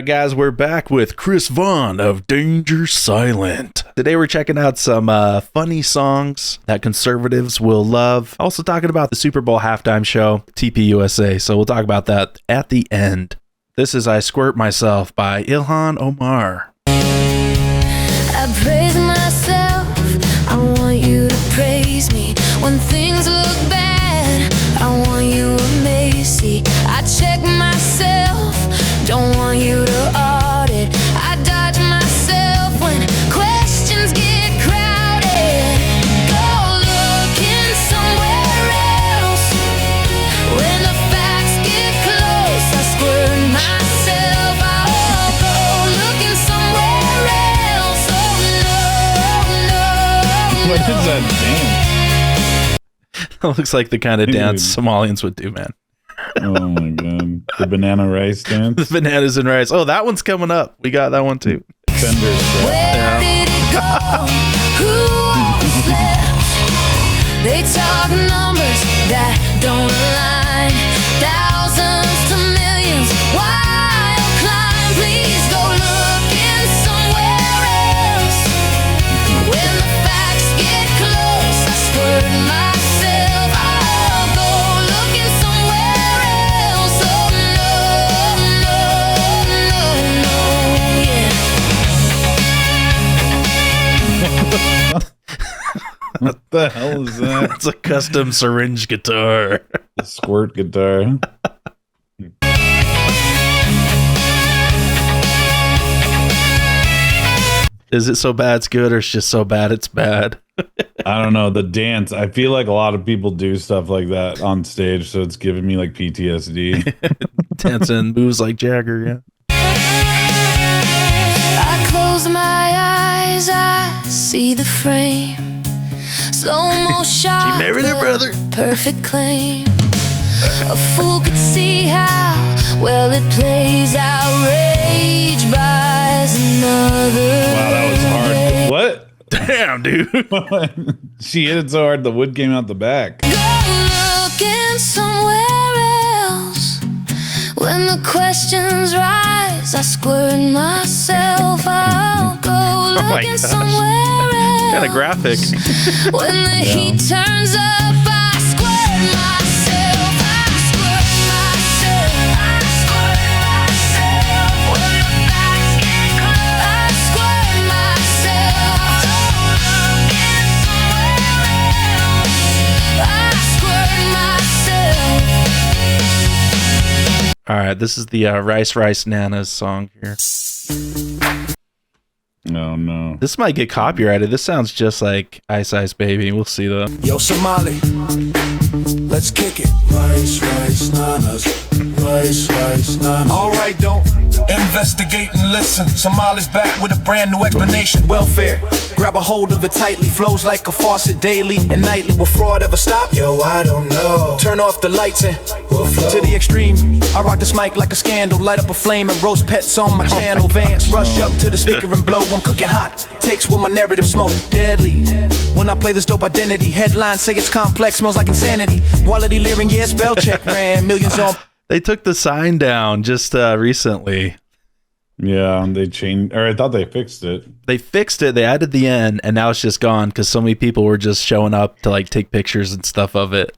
guys, we're back with Chris Vaughn of Danger Silent. Today we're checking out some funny songs that conservatives will love. Also talking about the Super Bowl halftime show, TPUSA. So we'll talk about that at the end. This is I Squirt Myself by Ilhan Omar. I praise myself, I want you to praise me. When things look bad, I want you amazing. I check myself, don't want you to audit. I dodge myself when questions get crowded. Go looking somewhere else. When the facts get close, I squirt myself. I'll go looking somewhere else. Oh no, no, no. What is that dance? That looks like the kind of dance Somalians would do, man. Oh my god. The banana rice dance? The bananas and rice. Oh, that one's coming up. We got that one too. Fender's Where did it go? Who was left? They talk numbers that don't align. Thousands to millions. Wild climb. Please go looking somewhere else. When the facts get close, I squirt myself. I'll go looking somewhere else. Oh no, no, no, no, yeah. What the hell is that? It's a custom syringe guitar. The squirt guitar. Is it so bad it's good, or it's just so bad it's bad? I don't know. The dance. I feel like a lot of people do stuff like that on stage, so it's giving me like PTSD. Dancing moves like Jagger, yeah. I close my eyes, I see the frame. Slow-mo shot. She married her brother. Perfect claim. A fool could see how well it plays out. Rage buys another. Wow, that was day. hard. What? Damn, dude. She hit it so hard the wood came out the back. Go looking somewhere else. When the questions rise, I squirt myself. I'll go my looking gosh. somewhere else. Kind of graphic. When the heat turns up, I squirt myself. I squirt myself. I squirt myself. When the facts get close, I squirt myself. Looking somewhere else. I squirt myself. All right, this is the Rice Rice Nanas song here. No, no. This might get copyrighted. This sounds just like Ice Ice Baby. We'll see though. Yo, Somali, let's kick it. Rice, rice, nanas. Rice, rice, nanas. Alright, don't investigate and listen. Somali's back with a brand new explanation. Welfare, grab a hold of it tightly. Flows like a faucet daily and nightly. Will fraud ever stop? Yo, I don't know. Turn off the lights and we'll flow to the extreme. I rock this mic like a scandal. Light up a flame and roast pets on my channel. Vance, rush up to the speaker and blow. I'm cooking hot. Takes with my narrative smoke. Deadly. When I play this dope identity. Headlines say it's complex. Smells like insanity. Quality leering, yeah, spell check. Ran millions on. They took the sign down just recently. Yeah, they changed, or I thought they fixed it. They fixed it. They added the N, and now it's just gone because so many people were just showing up to like take pictures and stuff of it.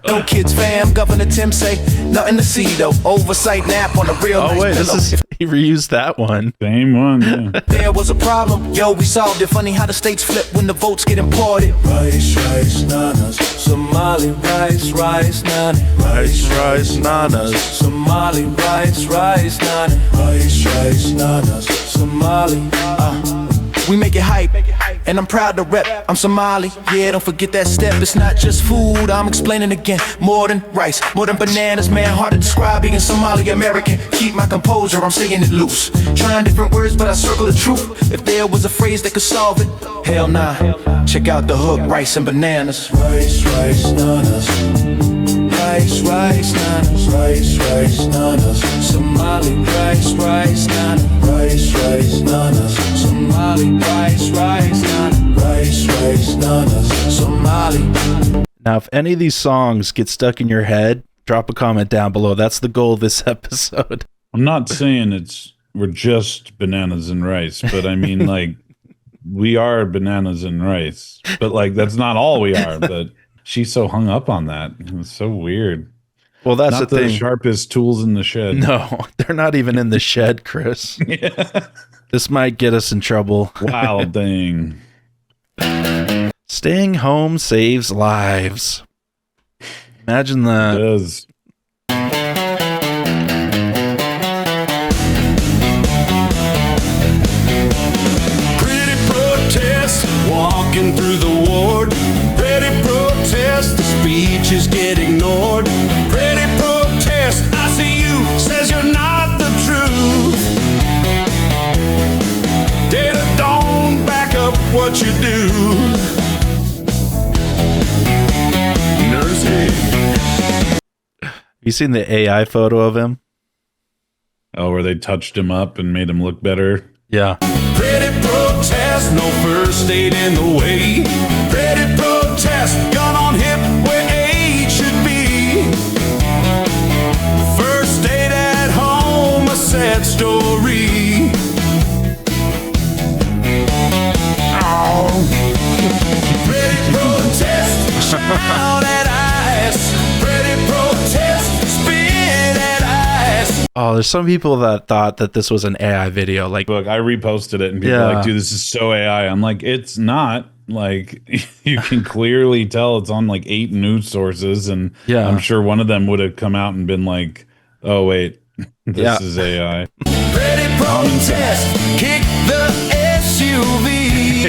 No kids, fam. Governor Tim say nothing to see though. Oversight nap on a real. Oh nice wait, this pillow. is he reused that one. Same one, yeah. There was a problem, yo, we solved it. Funny how the states flip when the votes get imported. Rice, rice, nanas. Somali, rice, rice, nana. Rice, rice, nanas. Somali, rice, rice, nana. Rice, rice, nanas. Somali, we make it hype, and I'm proud to rep. I'm Somali, yeah, don't forget that step. It's not just food, I'm explaining again. More than rice, more than bananas, man. Hard to describe being Somali American. Keep my composure, I'm saying it loose. Trying different words, but I circle the truth. If there was a phrase that could solve it, hell nah. Check out the hook, rice and bananas. Rice, rice, nanas. Rice, rice, nanas. Rice, rice, nanas. Somali, rice, rice, nanas. Rice, rice, nanas. Somali, rice, rice, nanas. Rice, rice, nanas. Somali. Now, if any of these songs get stuck in your head, drop a comment down below. That's the goal of this episode. I'm not saying we're just bananas and rice, but I mean, like, we are bananas and rice, but like, that's not all we are. But she's so hung up on that. It's so weird. Well, that's not the thing. Sharpest tools in the shed. No, they're not even in the shed, Chris. Yeah. This might get us in trouble. Wild thing. Staying home saves lives. Imagine that. It does. Pretty protest, walking through the ward. Pretty protest, the speeches get ignored. Pretty protest, I see you, says you're not the truth. Data don't back up what you do. You seen the AI photo of him? Oh, where they touched him up and made him look better. Yeah. Pretty protest, no first aid in the way. Pretty protest, gun on hip where aid should be. First aid at home, a sad story. Oh. Pretty protest, shout at ice. Pretty protest, spit at ice. Oh, there's some people that thought that this was an AI video. Like, Look, I reposted it and people are like, dude, this is so AI. I'm like, it's not. Like, you can clearly tell it's on like 8 news sources, and Yeah. I'm sure one of them would have come out and been like, oh wait, this is AI. Ready protest, kick the SUV.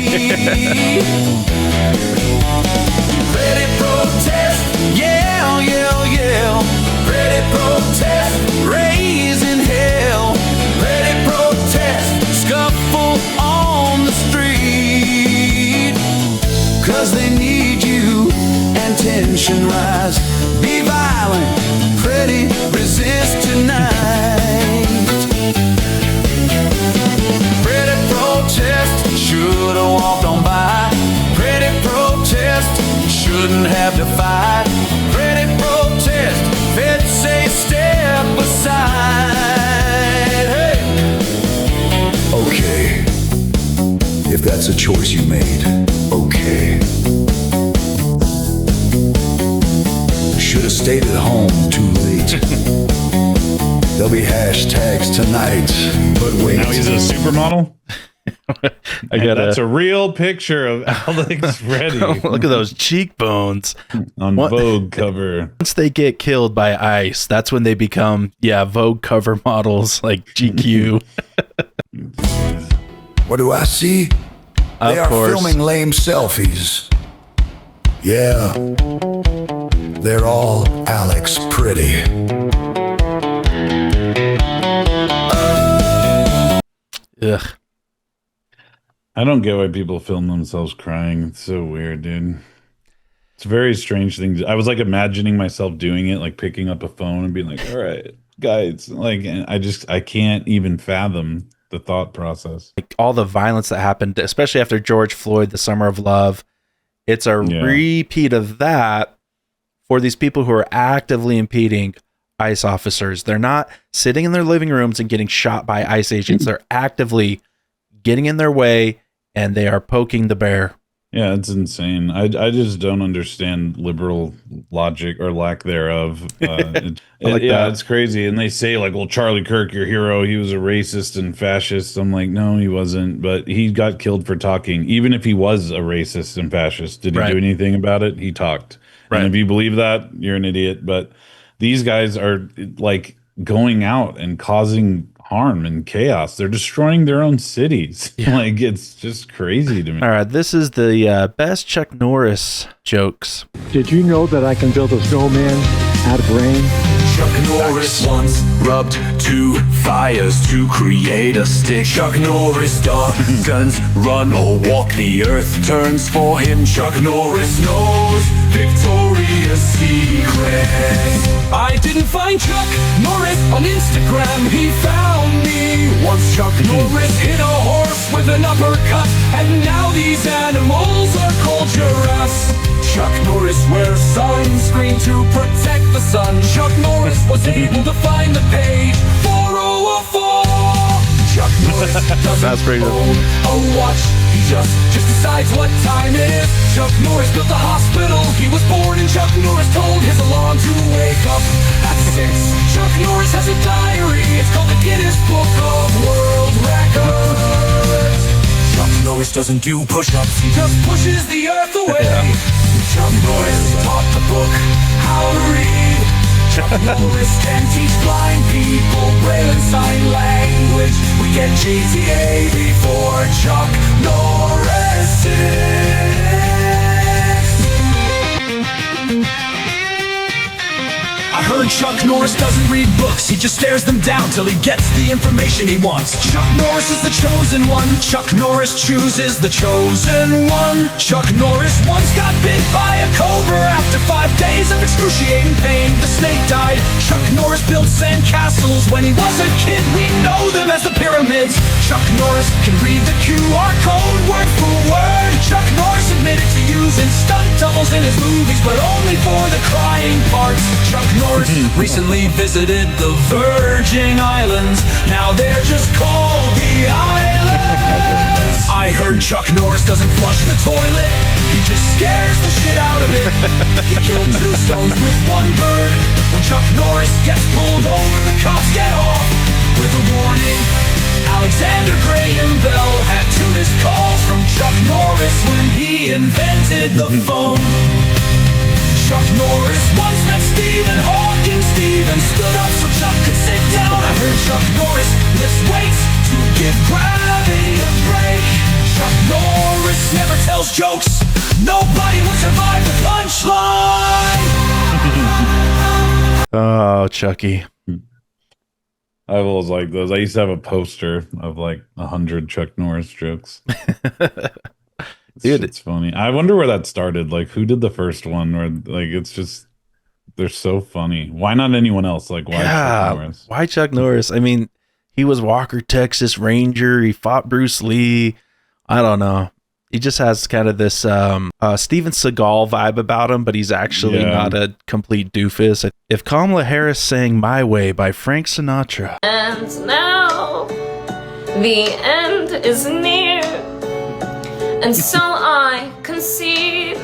Ready protest, yell, yell, yell. Ready protest, raising hell. Ready protest, scuffle on the street. 'Cause they need you and tension rise. Be violent, pretty, resist tonight. Pretty protest, should've walked on by. Pretty protest, shouldn't have to fight. Pretty protest, feds say step aside. Hey. Okay, if that's a choice you made, okay. Should've stayed at home, too late. There'll be hashtags tonight, but wait. Now he's a supermodel? That's a a real picture of Alex Reddy look at those cheekbones. on Vogue cover. Once they get killed by ICE, that's when they become, Vogue cover models like GQ. What do I see? They Of are course. filming lame selfies. Yeah, they're all Alex Pretty. Ugh. I don't get why people film themselves crying. It's so weird, dude. It's a very strange thing. I was like imagining myself doing it, like picking up a phone and being like, all right, guys. Like, and I can't even fathom the thought process. Like all the violence that happened, especially after George Floyd, the Summer of Love. It's a repeat of that for these people who are actively impeding ICE officers. They're not sitting in their living rooms and getting shot by ICE agents. They're actively getting in their way, and they are poking the bear. Yeah, it's insane. I just don't understand liberal logic or lack thereof. It's crazy. And they say like, well, Charlie Kirk, your hero, he was a racist and fascist. I'm like, no, he wasn't. But he got killed for talking. Even if he was a racist and fascist, did he do anything about it? He talked. Right. And if you believe that, you're an idiot. But these guys are like going out and causing harm and chaos. They're destroying their own cities. Like, it's just crazy to me. All right, this is the best Chuck Norris jokes. Did you know that I can build a snowman out of rain? Chuck Norris once rubbed 2 fires to create a stick. Chuck Norris guns run or walk, the earth turns for him. Chuck Norris knows Victoria's Secret. I didn't find Chuck Norris on Instagram, he found me. Once Chuck Norris hit a horse with an uppercut, and now these animals are called giraffes. Chuck Norris wears sunscreen to protect the sun. Chuck Norris was able to find the page 408. That's pretty good. A watch, he just decides what time it is. Chuck Norris built a hospital. He was born and Chuck Norris told his alarm to wake up at 6. Chuck Norris has a diary. It's called the Guinness Book of World Records. Chuck Norris doesn't do push-ups. He just pushes the earth away. Chuck Norris taught the book how to read. Chuck Norris can teach blind people Braille and sign language. We get GTA before Chuck Norris I heard Chuck Norris doesn't read books. He just stares them down till he gets the information he wants. Chuck Norris is the chosen one. Chuck Norris chooses the chosen one. Chuck Norris once got bit by a cobra. After 5 days of excruciating pain, the snake died. Chuck Norris built sand castles when he was a kid. We know them as the pyramids. Chuck Norris can read the QR code word for word. Chuck Norris admitted to using stunt doubles in his movies, but only for the crying parts. Chuck Norris recently visited the Virgin Islands. Now they're just called the Islands. I heard Chuck Norris doesn't flush the toilet. He just scares the shit out of it. He killed 2 stones with 1 bird. When Chuck Norris gets pulled over, the cops get off with a warning. Alexander Graham Bell had 2 missed calls from Chuck Norris when he invented the phone. Chuck Norris once met Stephen Hawking. Stephen stood up so Chuck could sit down. I heard Chuck Norris lifts weights to give gravity a break. Chuck Norris never tells jokes. Nobody would survive the punchline. Oh, Chucky. I've always liked those. I used to have a poster of like 100 Chuck Norris jokes. Dude, it's funny. I wonder where that started. Like, who did the first one? Where like it's just they're so funny. Why not anyone else? Like, why Chuck Norris? Why Chuck Norris? I mean, he was Walker, Texas Ranger. He fought Bruce Lee. I don't know. He just has kind of this Steven Seagal vibe about him, but he's actually not a complete doofus. If Kamala Harris sang "My Way" by Frank Sinatra. And now the end is near. And so I concede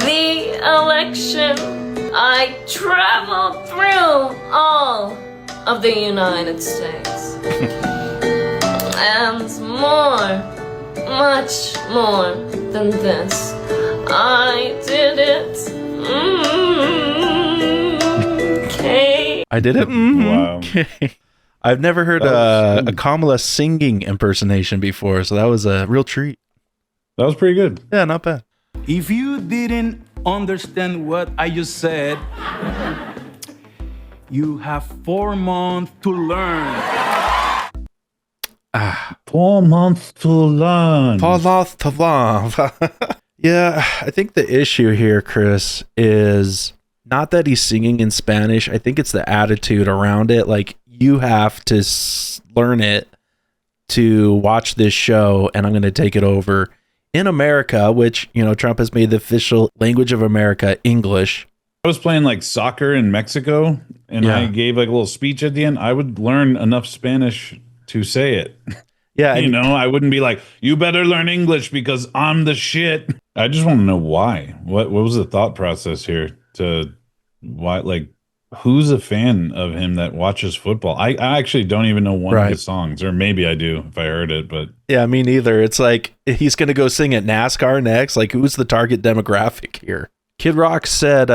the election. I traveled through all of the United States. And more, much more than this. I did it. Okay. I did it. Wow. Okay. I've never heard a Kamala singing impersonation before, so that was a real treat. That was pretty good. Yeah, not bad. If you didn't understand what I just said, you have 4 months to learn. 4 months to learn. 4 months to learn. Yeah, I think the issue here, Chris, is not that he's singing in Spanish. I think it's the attitude around it. Like, you have to learn it to watch this show, and I'm going to take it over. In America, which, you know, Trump has made the official language of America English. I was playing like soccer in Mexico, and I gave like a little speech at the end. I would learn enough Spanish to say it. Yeah. You know, I wouldn't be like, you better learn English because I'm the shit. I just want to know why. What was the thought process here to why, like, who's a fan of him that watches football? I actually don't even know one of his songs, or maybe I do if I heard it, but yeah, me neither. It's like he's gonna go sing at NASCAR next. Like, who's the target demographic here? Kid Rock said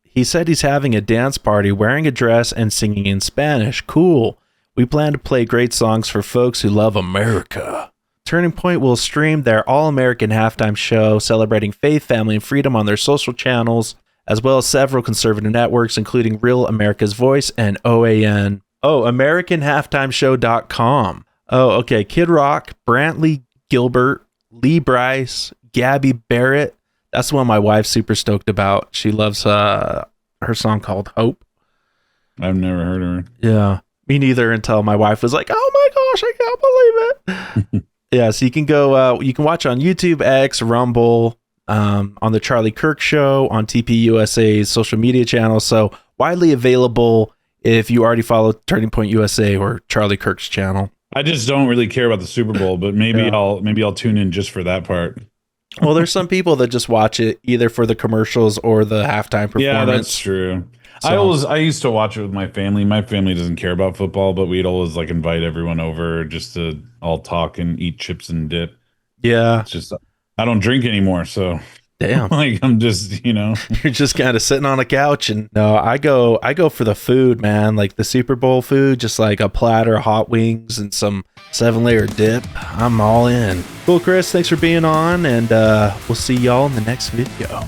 he's having a dance party, wearing a dress and singing in Spanish. Cool. We plan to play great songs for folks who love America. Turning Point will stream their All-American halftime show celebrating faith, family, and freedom on their social channels, as well as several conservative networks, including Real America's Voice and OAN. Oh, AmericanHalftimeShow.com. Oh, okay. Kid Rock, Brantley Gilbert, Lee Brice, Gabby Barrett. That's the one my wife's super stoked about. She loves her song called Hope. I've never heard of her. Yeah, me neither, until my wife was like, oh my gosh, I can't believe it. Yeah, so you can go, you can watch on YouTube, X, Rumble, on the Charlie Kirk Show, on TPUSA's social media channel. So widely available if you already follow Turning Point USA or Charlie Kirk's channel. I just don't really care about the Super Bowl, but maybe I'll tune in just for that part. Well, there's some people that just watch it either for the commercials or the halftime performance. Yeah, that's true. So, I used to watch it with my family. My family doesn't care about football, but we'd always like invite everyone over just to all talk and eat chips and dip. yeah. It's just I don't drink anymore, so Damn. like I'm just, You're just kind of sitting on a couch, and no, I go for the food, man. Like the Super Bowl food, just like a platter of hot wings and some 7-layer dip. I'm all in. Cool, Chris. Thanks for being on, and we'll see y'all in the next video.